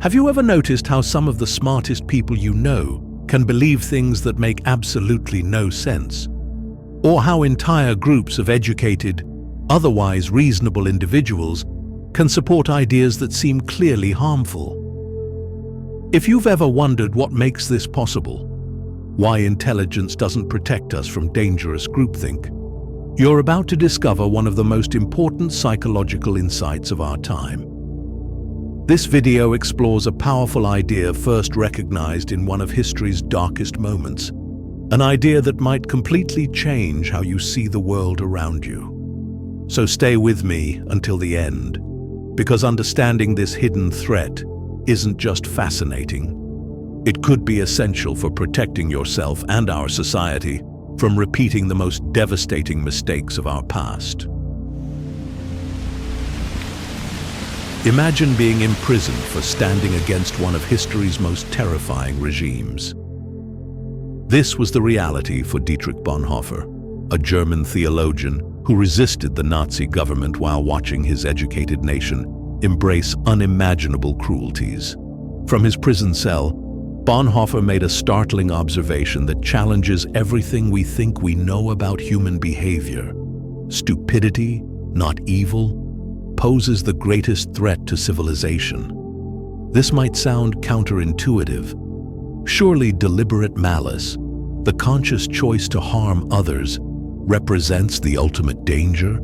Have you ever noticed how some of the smartest people you know can believe things that make absolutely no sense? Or how entire groups of educated, otherwise reasonable individuals can support ideas that seem clearly harmful? If you've ever wondered what makes this possible, why intelligence doesn't protect us from dangerous groupthink, you're about to discover one of the most important psychological insights of our time. This video explores a powerful idea first recognized in one of history's darkest moments, an idea that might completely change how you see the world around you. So stay with me until the end, because understanding this hidden threat isn't just fascinating. It could be essential for protecting yourself and our society from repeating the most devastating mistakes of our past. Imagine being imprisoned for standing against one of history's most terrifying regimes. This was the reality for Dietrich Bonhoeffer, a German theologian who resisted the Nazi government while watching his educated nation embrace unimaginable cruelties. From his prison cell, Bonhoeffer made a startling observation that challenges everything we think we know about human behavior. Stupidity, not evil, poses the greatest threat to civilization. This might sound counterintuitive. Surely deliberate malice, the conscious choice to harm others, represents the ultimate danger?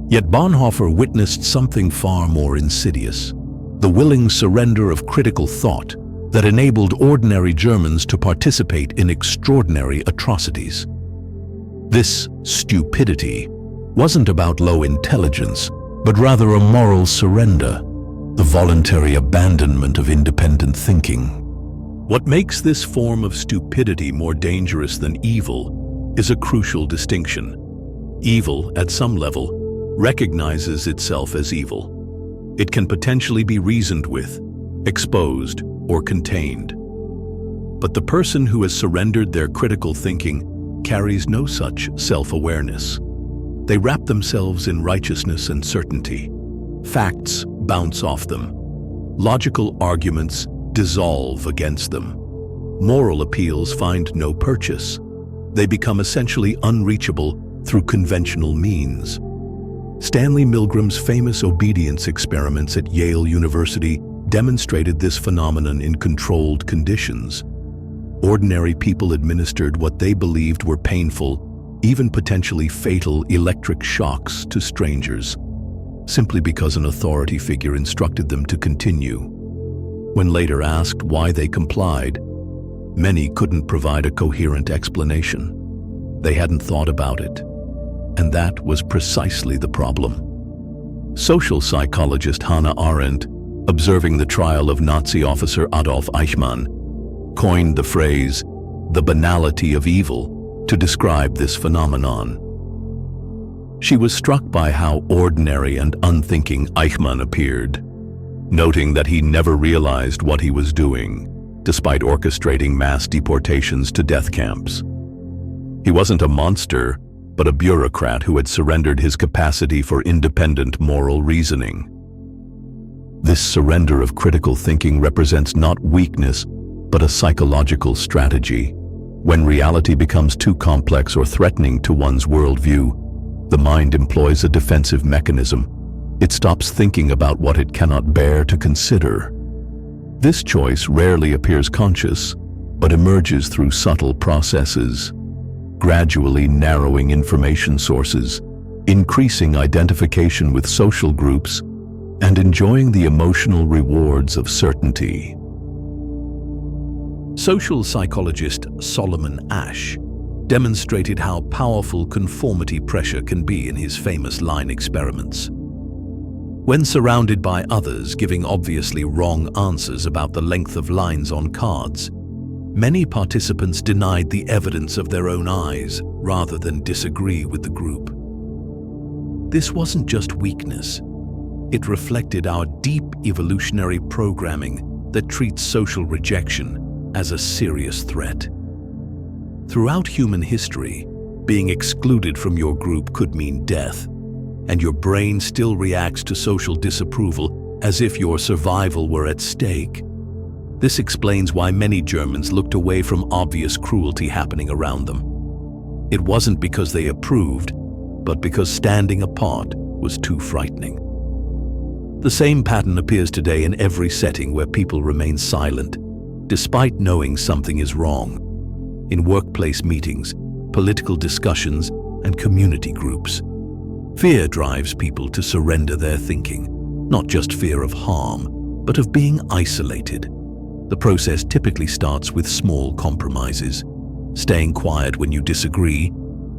Yet Bonhoeffer witnessed something far more insidious, the willing surrender of critical thought that enabled ordinary Germans to participate in extraordinary atrocities. This stupidity wasn't about low intelligence, but rather a moral surrender, the voluntary abandonment of independent thinking. What makes this form of stupidity more dangerous than evil is a crucial distinction. Evil, at some level, recognizes itself as evil. It can potentially be reasoned with, exposed, or contained. But the person who has surrendered their critical thinking carries no such self-awareness. They wrap themselves in righteousness and certainty. Facts bounce off them. Logical arguments dissolve against them. Moral appeals find no purchase. They become essentially unreachable through conventional means. Stanley Milgram's famous obedience experiments at Yale University demonstrated this phenomenon in controlled conditions. Ordinary people administered what they believed were painful, even potentially fatal electric shocks to strangers, simply because an authority figure instructed them to continue. When later asked why they complied, many couldn't provide a coherent explanation. They hadn't thought about it, and that was precisely the problem. Social psychologist Hannah Arendt, observing the trial of Nazi officer Adolf Eichmann, coined the phrase, "the banality of evil," to describe this phenomenon. She was struck by how ordinary and unthinking Eichmann appeared, noting that he never realized what he was doing, despite orchestrating mass deportations to death camps. He wasn't a monster, but a bureaucrat who had surrendered his capacity for independent moral reasoning. This surrender of critical thinking represents not weakness, but a psychological strategy. When reality becomes too complex or threatening to one's worldview, the mind employs a defensive mechanism. It stops thinking about what it cannot bear to consider. This choice rarely appears conscious, but emerges through subtle processes, gradually narrowing information sources, increasing identification with social groups, and enjoying the emotional rewards of certainty. Social psychologist Solomon Asch demonstrated how powerful conformity pressure can be in his famous line experiments. When surrounded by others giving obviously wrong answers about the length of lines on cards, many participants denied the evidence of their own eyes rather than disagree with the group. This wasn't just weakness. It reflected our deep evolutionary programming that treats social rejection as a serious threat. Throughout human history, being excluded from your group could mean death, and your brain still reacts to social disapproval as if your survival were at stake. This explains why many Germans looked away from obvious cruelty happening around them. It wasn't because they approved, but because standing apart was too frightening. The same pattern appears today in every setting where people remain silent, despite knowing something is wrong. In workplace meetings, political discussions, and community groups. Fear drives people to surrender their thinking, not just fear of harm, but of being isolated. The process typically starts with small compromises, staying quiet when you disagree,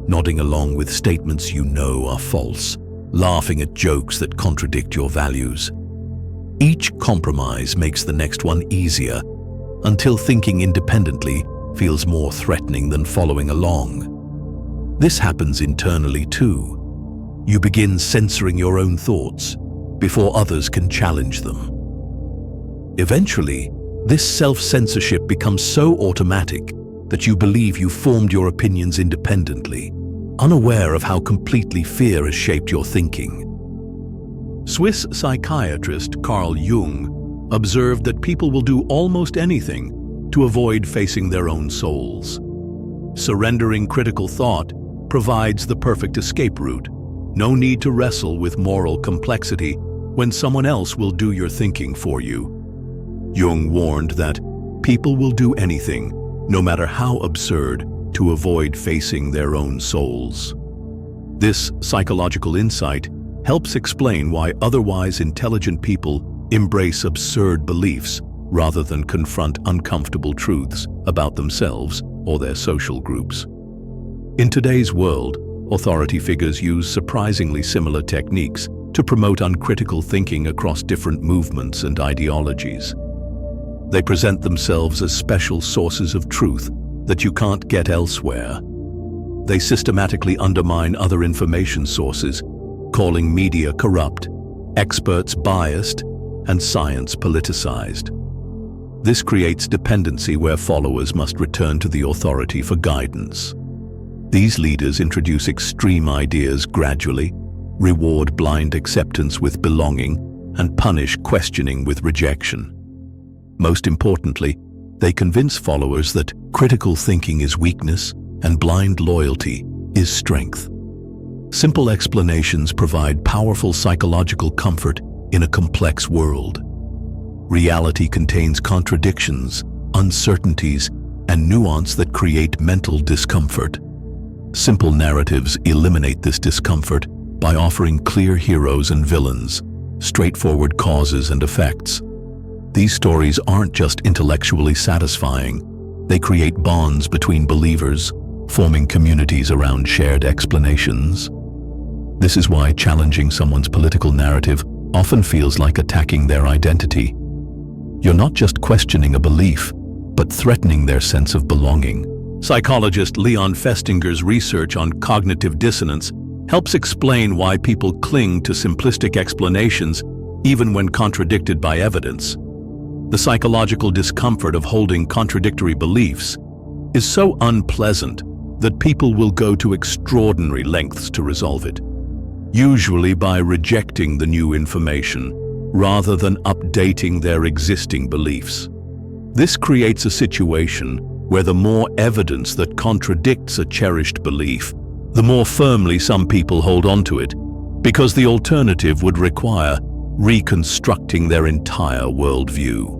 nodding along with statements you know are false, laughing at jokes that contradict your values. Each compromise makes the next one easier, until thinking independently feels more threatening than following along. This happens internally too. You begin censoring your own thoughts before others can challenge them. Eventually, this self-censorship becomes so automatic that you believe you formed your opinions independently, unaware of how completely fear has shaped your thinking. Swiss psychiatrist Carl Jung observed that people will do almost anything to avoid facing their own souls. Surrendering critical thought provides the perfect escape route. No need to wrestle with moral complexity when someone else will do your thinking for you. Jung warned that people will do anything, no matter how absurd, to avoid facing their own souls. This psychological insight helps explain why otherwise intelligent people embrace absurd beliefs rather than confront uncomfortable truths about themselves or their social groups. In today's world, authority figures use surprisingly similar techniques to promote uncritical thinking across different movements and ideologies. They present themselves as special sources of truth that you can't get elsewhere. They systematically undermine other information sources, calling media corrupt, experts biased, and science politicized. This creates dependency where followers must return to the authority for guidance. These leaders introduce extreme ideas gradually, reward blind acceptance with belonging, and punish questioning with rejection. Most importantly, they convince followers that critical thinking is weakness and blind loyalty is strength. Simple explanations provide powerful psychological comfort in a complex world. Reality contains contradictions, uncertainties, and nuance that create mental discomfort. Simple narratives eliminate this discomfort by offering clear heroes and villains, straightforward causes and effects. These stories aren't just intellectually satisfying, they create bonds between believers, forming communities around shared explanations. This is why challenging someone's political narrative often feels like attacking their identity. You're not just questioning a belief, but threatening their sense of belonging. Psychologist Leon Festinger's research on cognitive dissonance helps explain why people cling to simplistic explanations even when contradicted by evidence. The psychological discomfort of holding contradictory beliefs is so unpleasant that people will go to extraordinary lengths to resolve it, usually by rejecting the new information rather than updating their existing beliefs. This creates a situation where the more evidence that contradicts a cherished belief, the more firmly some people hold onto it, because the alternative would require reconstructing their entire worldview.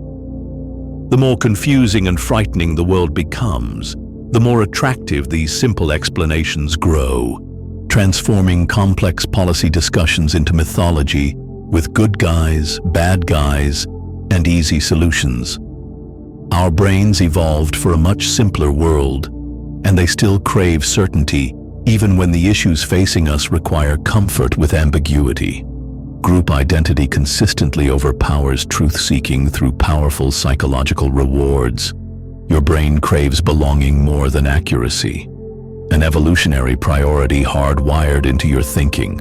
The more confusing and frightening the world becomes, the more attractive these simple explanations grow, transforming complex policy discussions into mythology with good guys, bad guys, and easy solutions. Our brains evolved for a much simpler world, and they still crave certainty even when the issues facing us require comfort with ambiguity. Group identity consistently overpowers truth-seeking through powerful psychological rewards. Your brain craves belonging more than accuracy, an evolutionary priority hardwired into your thinking.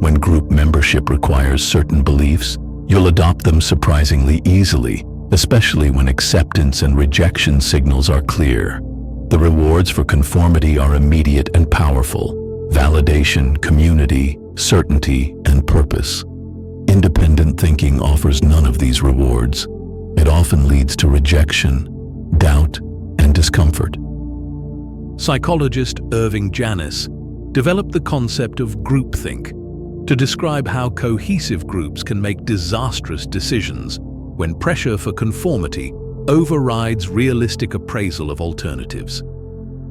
When group membership requires certain beliefs, you'll adopt them surprisingly easily, especially when acceptance and rejection signals are clear. The rewards for conformity are immediate and powerful: validation, community, certainty, and purpose. Independent thinking offers none of these rewards, it often leads to rejection, doubt, and discomfort. Psychologist Irving Janis developed the concept of groupthink to describe how cohesive groups can make disastrous decisions when pressure for conformity overrides realistic appraisal of alternatives.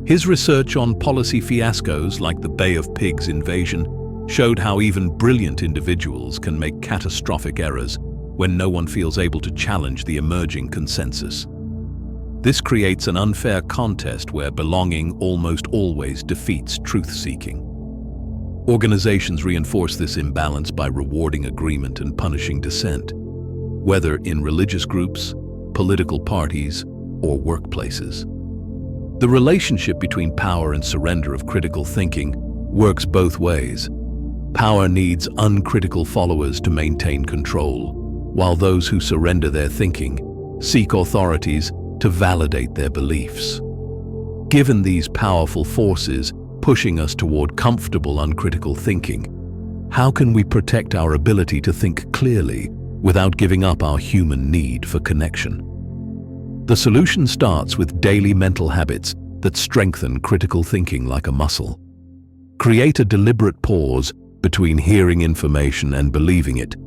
His research on policy fiascos like the Bay of Pigs invasion showed how even brilliant individuals can make catastrophic errors when no one feels able to challenge the emerging consensus. This creates an unfair contest where belonging almost always defeats truth-seeking. Organizations reinforce this imbalance by rewarding agreement and punishing dissent, whether in religious groups, political parties, or workplaces. The relationship between power and surrender of critical thinking works both ways. Power needs uncritical followers to maintain control, while those who surrender their thinking seek authorities to validate their beliefs. Given these powerful forces pushing us toward comfortable, uncritical thinking, how can we protect our ability to think clearly without giving up our human need for connection? The solution starts with daily mental habits that strengthen critical thinking like a muscle. Create a deliberate pause between hearing information and believing it.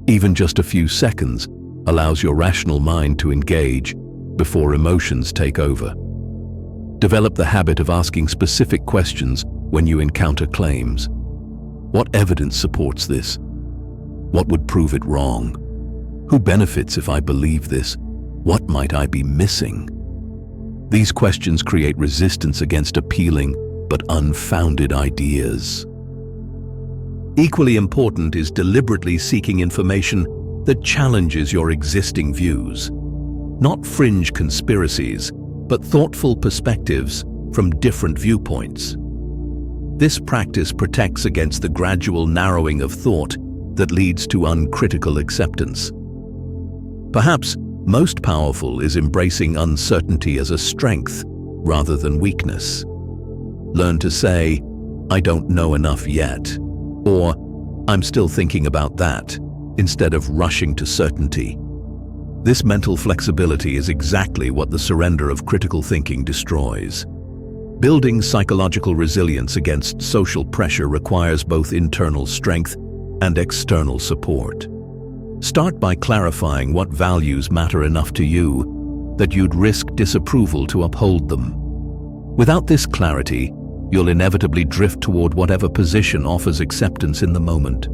Even just a few seconds allows your rational mind to engage before emotions take over. Develop the habit of asking specific questions when you encounter claims. What evidence supports this? What would prove it wrong? Who benefits if I believe this? What might I be missing? These questions create resistance against appealing but unfounded ideas. Equally important is deliberately seeking information that challenges your existing views. Not fringe conspiracies, but thoughtful perspectives from different viewpoints. This practice protects against the gradual narrowing of thought that leads to uncritical acceptance. Perhaps most powerful is embracing uncertainty as a strength rather than weakness. Learn to say, "I don't know enough yet," or "I'm still thinking about that," instead of rushing to certainty. This mental flexibility is exactly what the surrender of critical thinking destroys. Building psychological resilience against social pressure requires both internal strength and external support. Start by clarifying what values matter enough to you that you'd risk disapproval to uphold them. Without this clarity, you'll inevitably drift toward whatever position offers acceptance in the moment.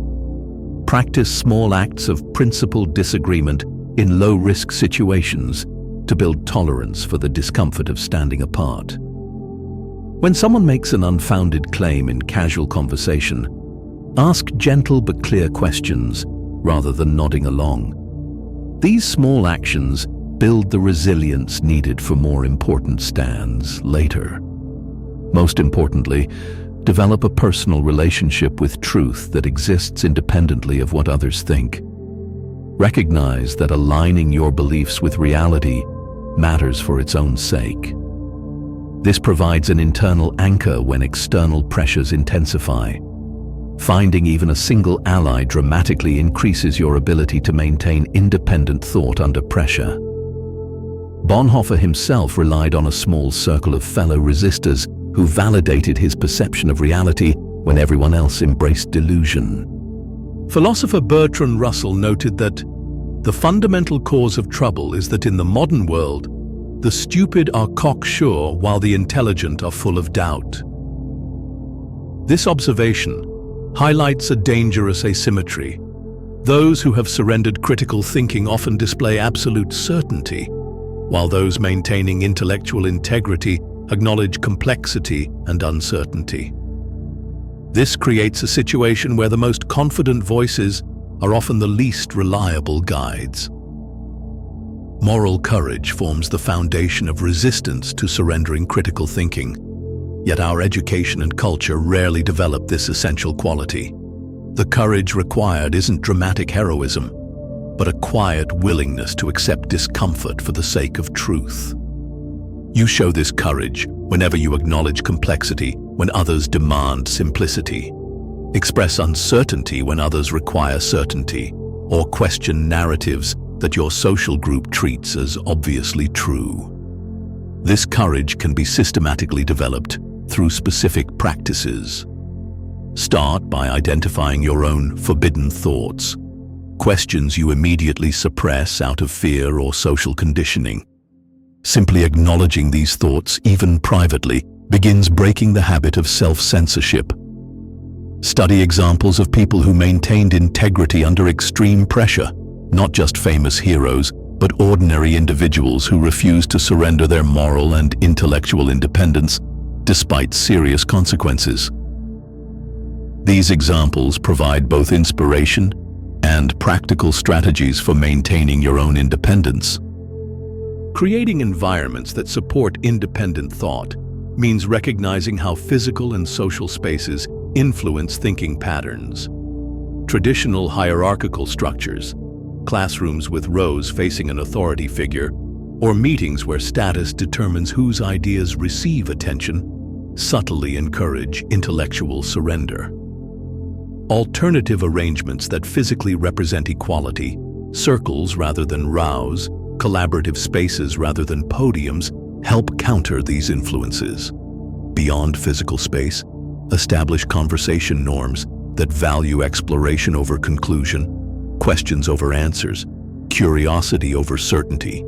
Practice small acts of principled disagreement in low-risk situations to build tolerance for the discomfort of standing apart. When someone makes an unfounded claim in casual conversation, ask gentle but clear questions rather than nodding along. These small actions build the resilience needed for more important stands later. Most importantly, develop a personal relationship with truth that exists independently of what others think. Recognize that aligning your beliefs with reality matters for its own sake. This provides an internal anchor when external pressures intensify. Finding even a single ally dramatically increases your ability to maintain independent thought under pressure. Bonhoeffer himself relied on a small circle of fellow resistors who validated his perception of reality when everyone else embraced delusion. Philosopher Bertrand Russell noted that the fundamental cause of trouble is that in the modern world, the stupid are cocksure while the intelligent are full of doubt. This observation highlights a dangerous asymmetry. Those who have surrendered critical thinking often display absolute certainty, while those maintaining intellectual integrity acknowledge complexity and uncertainty. This creates a situation where the most confident voices are often the least reliable guides. Moral courage forms the foundation of resistance to surrendering critical thinking. Yet our education and culture rarely develop this essential quality. The courage required isn't dramatic heroism, but a quiet willingness to accept discomfort for the sake of truth. You show this courage whenever you acknowledge complexity when others demand simplicity, express uncertainty when others require certainty, or question narratives that your social group treats as obviously true. This courage can be systematically developed through specific practices. Start by identifying your own forbidden thoughts, questions you immediately suppress out of fear or social conditioning. Simply acknowledging these thoughts, even privately, begins breaking the habit of self-censorship. Study examples of people who maintained integrity under extreme pressure, not just famous heroes, but ordinary individuals who refused to surrender their moral and intellectual independence despite serious consequences. These examples provide both inspiration and practical strategies for maintaining your own independence. Creating environments that support independent thought means recognizing how physical and social spaces influence thinking patterns. Traditional hierarchical structures, classrooms with rows facing an authority figure, or meetings where status determines whose ideas receive attention, subtly encourage intellectual surrender. Alternative arrangements that physically represent equality, circles rather than rows, collaborative spaces rather than podiums, help counter these influences. Beyond physical space, establish conversation norms that value exploration over conclusion, questions over answers, curiosity over certainty.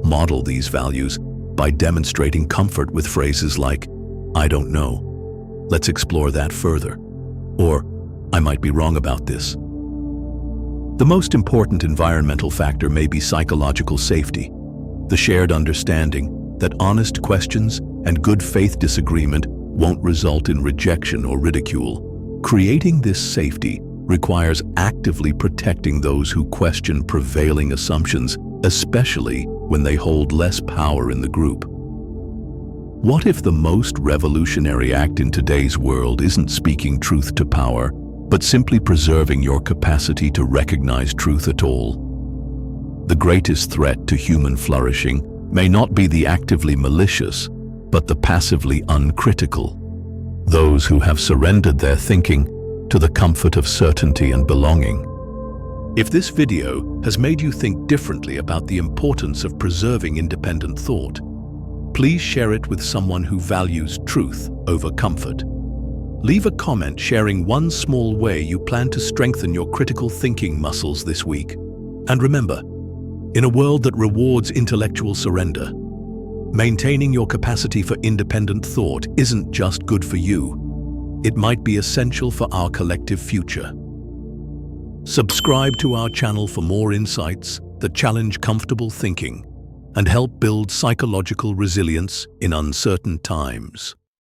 Model these values by demonstrating comfort with phrases like, "I don't know. Let's explore that further." Or, "I might be wrong about this." The most important environmental factor may be psychological safety, the shared understanding that honest questions and good faith disagreement won't result in rejection or ridicule. Creating this safety requires actively protecting those who question prevailing assumptions, especially when they hold less power in the group. What if the most revolutionary act in today's world isn't speaking truth to power, but simply preserving your capacity to recognize truth at all? The greatest threat to human flourishing may not be the actively malicious, but the passively uncritical. Those who have surrendered their thinking to the comfort of certainty and belonging. If this video has made you think differently about the importance of preserving independent thought, please share it with someone who values truth over comfort. Leave a comment sharing one small way you plan to strengthen your critical thinking muscles this week. And remember, in a world that rewards intellectual surrender, maintaining your capacity for independent thought isn't just good for you. It might be essential for our collective future. Subscribe to our channel for more insights that challenge comfortable thinking and help build psychological resilience in uncertain times.